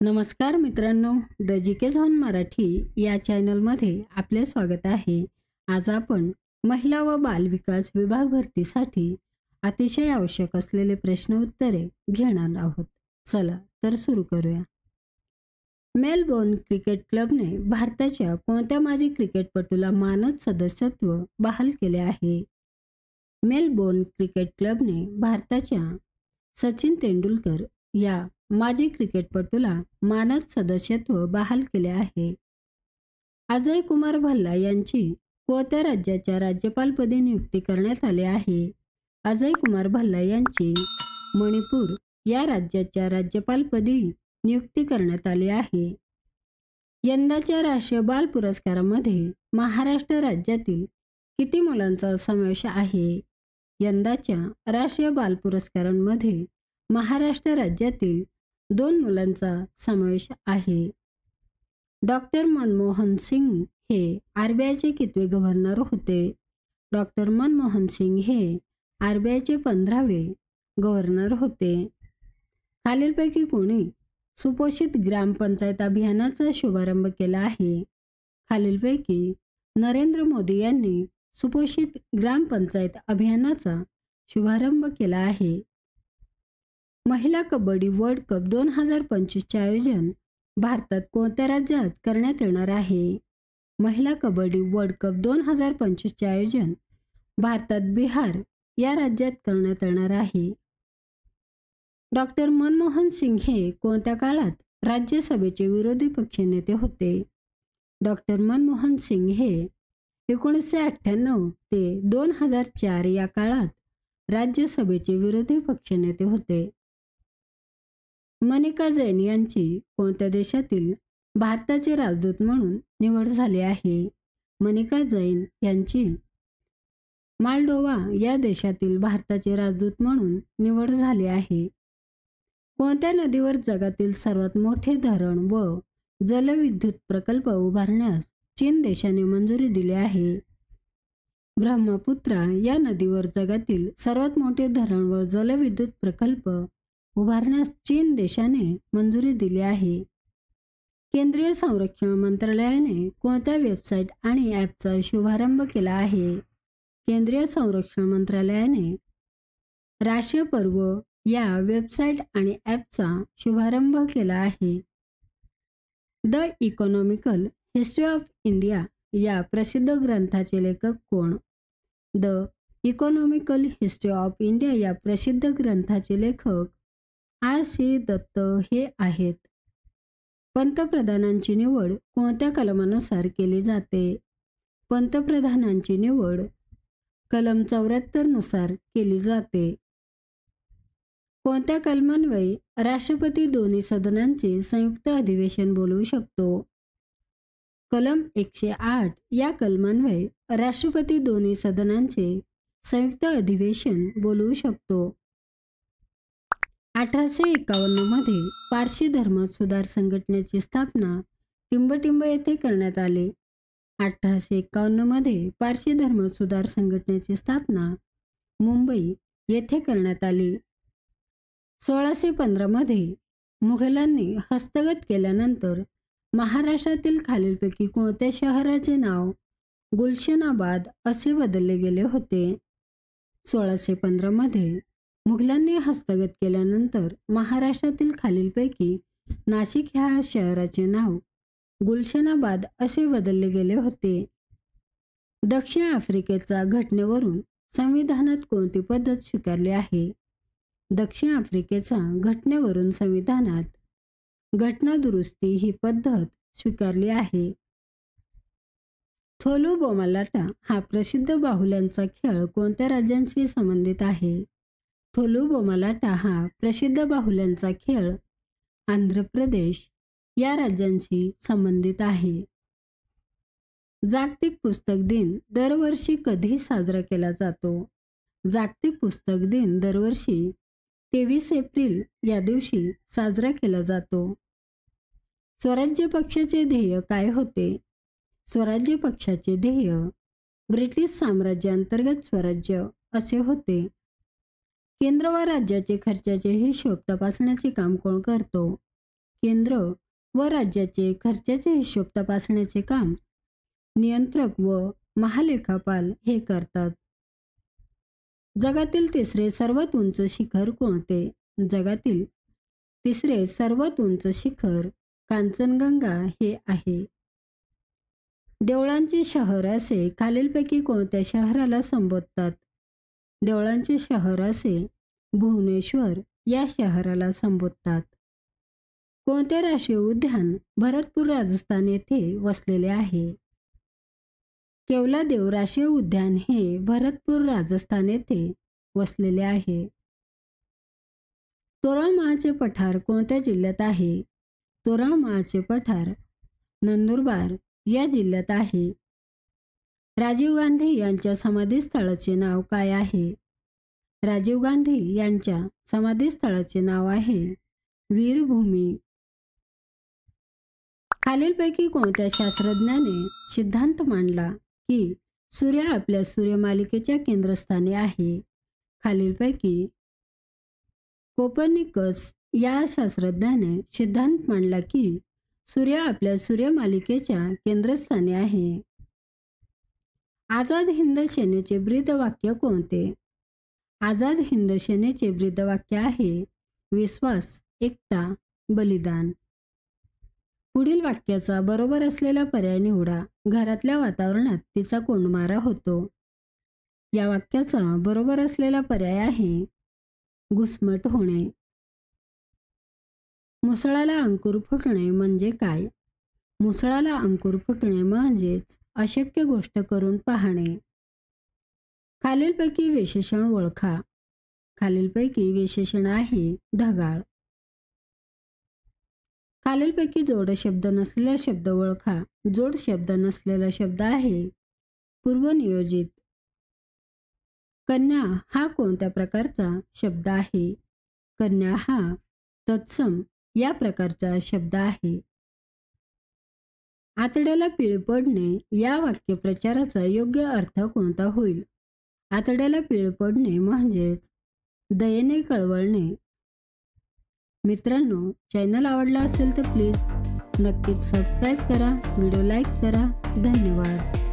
नमस्कार मित्रांनो, the G zone Marathi या चॅनलमध्ये आपले स्वागत आहे. आज आपण महिला व बालविकास विभाग भरतीसाठी अतिशय आवश्यक असलेले प्रश्न उत्तरे घेणार आहोत. चला तर सुरू करूया. मेलबोर्न क्रिकेट क्लबने भारताच्या कोणत्या माजी क्रिकेटपटूला मानद सदस्यत्व बहाल केले आहे? मेलबोर्न क्रिकेट क्लबने भारताच्या सचिन तेंडुलकर या माजी क्रिकेटपटूला मानद सदस्यत्व बहाल केले आहे. अजय कुमार भल्ला यांची कोणत्या राज्याच्या राज्यपालपदी नियुक्ती करण्यात आली आहे? अजय कुमार भल्ला यांची मणिपूर या राज्याच्या राज्यपालपदी नियुक्ती करण्यात आली आहे. यंदाच्या राष्ट्रीय बाल पुरस्कारामध्ये महाराष्ट्र राज्यातील किती मुलांचा समावेश आहे? यंदाच्या राष्ट्रीय बाल पुरस्कारांमध्ये महाराष्ट्र राज्यातील 2 मुलांचा समावेश आहे. डॉक्टर मनमोहन सिंग हे आरबीआयचे कितवे गव्हर्नर होते? डॉक्टर मनमोहन सिंग हे आरबीआयचे 15वे गव्हर्नर होते. खालीलपैकी कोणी सुपोषित ग्रामपंचायत अभियानाचा शुभारंभ केला आहे? खालीलपैकी नरेंद्र मोदी यांनी सुपोषित ग्रामपंचायत अभियानाचा शुभारंभ केला आहे. महिला कबड्डी वर्ल्ड कप 2025चे आयोजन भारतात कोणत्या राज्यात करण्यात येणार आहे? महिला कबड्डी वर्ल्ड कप 2025चे आयोजन भारतात बिहार या राज्यात करण्यात येणार आहे. डॉक्टर मनमोहन सिंग हे कोणत्या काळात राज्यसभेचे विरोधी पक्षनेते होते? डॉक्टर मनमोहन सिंग हे 1998 ते 2004 या काळात राज्यसभेचे विरोधी पक्षनेते होते. मनिका जैन यांची कोणत्या देशातील भारताचे राजदूत म्हणून निवड झाली आहे? मनिका जैन यांची मालडोवा या देशातील भारताचे राजदूत म्हणून निवड झाली आहे. कोणत्या नदीवर जगातील सर्वात मोठे धरण व जलविद्युत प्रकल्प उभारण्यास चीन देशाने मंजुरी दिली आहे? ब्रह्मपुत्रा या नदीवर जगातील सर्वात मोठे धरण व जलविद्युत प्रकल्प उभारण्यास चीन देशाने मंजुरी दिली आहे. केंद्रीय संरक्षण मंत्रालयाने कोणत्या वेबसाईट आणि ॲपचा शुभारंभ केला आहे? केंद्रीय संरक्षण मंत्रालयाने राष्ट्रीय पर्व या वेबसाईट आणि ॲपचा शुभारंभ केला आहे. The economical history of India या प्रसिद्ध ग्रंथाचे लेखक कोण? The economical history of India या प्रसिद्ध ग्रंथाचे लेखक R.C. दत्त हे आहेत. पंतप्रधानांची निवड कोणत्या कलमानुसार केली जाते? पंतप्रधानांची निवड कलम 74 नुसार केली जाते. कोणत्या कलमान्वये राष्ट्रपती दोन्ही सदनांचे संयुक्त अधिवेशन बोलवू शकतो? कलम 108 या कलमान्वये राष्ट्रपती दोन्ही सदनांचे संयुक्त अधिवेशन बोलवू शकतो. 1851 मध्ये पारशी धर्म सुधार संघटनेची स्थापना टिंबटिंब येथे करण्यात आली. 1851 मध्ये पारशी धर्म सुधार संघटनेची स्थापना मुंबई येथे करण्यात आली. 1615 मध्ये मुघलांनी हस्तगत केल्यानंतर महाराष्ट्रातील खालीलपैकी कोणत्या शहराचे नाव गुलशनाबाद असे बदलले गेले होते? 1615 मध्ये मुघलांनी हस्तगत केल्यानंतर महाराष्ट्रातील खालीलपैकी नाशिक ह्या शहराचे नाव गुलशनाबाद असे बदलले गेले होते. दक्षिण आफ्रिकेचा घटनेवरून संविधानात कोणती पद्धत स्वीकारली आहे? दक्षिण आफ्रिकेचा घटनेवरून संविधानात घटना दुरुस्ती ही पद्धत स्वीकारली आहे. थोलू बोमालाटा हा प्रसिद्ध बाहुल्यांचा खेळ कोणत्या राज्यांशी संबंधित आहे? थोलू बोमालाटा हा प्रसिद्ध बाहुल्यांचा खेळ आंध्र प्रदेश या राज्यांशी संबंधित आहे. जागतिक पुस्तक दिन दरवर्षी कधी साजरा केला जातो? जागतिक पुस्तक दिन दरवर्षी 23 एप्रिल या दिवशी साजरा केला जातो. स्वराज्य पक्षाचे ध्येय काय होते? स्वराज्य पक्षाचे ध्येय ब्रिटिश साम्राज्याअंतर्गत स्वराज्य असे होते. केंद्र व राज्याचे खर्चाचे हिशोब तपासण्याचे काम कोण करतो? केंद्र व राज्याचे खर्चाचे हिशोब तपासण्याचे काम नियंत्रक व महालेखापाल हे करतात. जगातील तिसरे सर्वात उंच शिखर कोणते? जगातील तिसरे सर्वात उंच शिखर कांचनगंगा हे आहे. देवळांचे शहर असे खालीलपैकी कोणत्या शहराला संबोधतात? देवळांचे शहर असे भुवनेश्वर या शहराला संबोधतात. कोणते राष्ट्रीय उद्यान भरतपूर राजस्थान येथे वसलेले आहे? केवलादेव राष्ट्रीय उद्यान हे भरतपूर राजस्थान येथे वसलेले आहे. तोरामाचे पठार कोणत्या जिल्ह्यात आहे? तोरामाचे पठार नंदुरबार या जिल्ह्यात आहे. राजीव गांधी यांच्या समाधीस्थळाचे नाव काय आहे? राजीव गांधी यांच्या समाधीस्थळाचे नाव आहे वीरभूमी. खालीलपैकी कोणत्या शास्त्रज्ञाने सिद्धांत मांडला की सूर्य आपल्या सूर्यमालिकेच्या केंद्रस्थानी आहे? खालीलपैकी कोपर्निकस या शास्त्रज्ञाने सिद्धांत मांडला की सूर्य आपल्या सूर्यमालिकेच्या केंद्रस्थानी आहे. आझाद हिंद सेनेचे ब्रीदवाक्य कोणते? आझाद हिंद सेनेचे ब्रीदवाक्य आहे विश्वास, एकता, बलिदान. पुढील वाक्याचा बरोबर असलेला पर्याय निवडा. घरातल्या वातावरणात तिचा कोंडमारा होतो. या वाक्याचा बरोबर असलेला पर्याय आहे घुसमट होणे. मुसळाला अंकुर फुटणे म्हणजे काय? मुसळाला अंकुर फुटणे म्हणजेच अशक्य गोष्ट करून पाहणे. खालीलपैकी विशेषण ओळखा. खालीलपैकी विशेषण आहे ढगाळ. खालीलपैकी जोड शब्द नसलेला शब्द ओळखा. जोड शब्द नसलेला शब्द आहे पूर्वनियोजित. कन्या हा कोणत्या प्रकारचा शब्द आहे? कन्या हा तत्सम या प्रकारचा शब्द आहे. आतड्याला पीळ पडणे या वाक्यप्रचाराचा योग्य अर्थ कोणता होईल? आतड्याला पीळ पडणे म्हणजेच दयेने कळवळणे. मित्रांनो, चॅनल आवडला असेल तर प्लीज नक्कीच सबस्क्राईब करा, व्हिडिओ लाईक करा. धन्यवाद.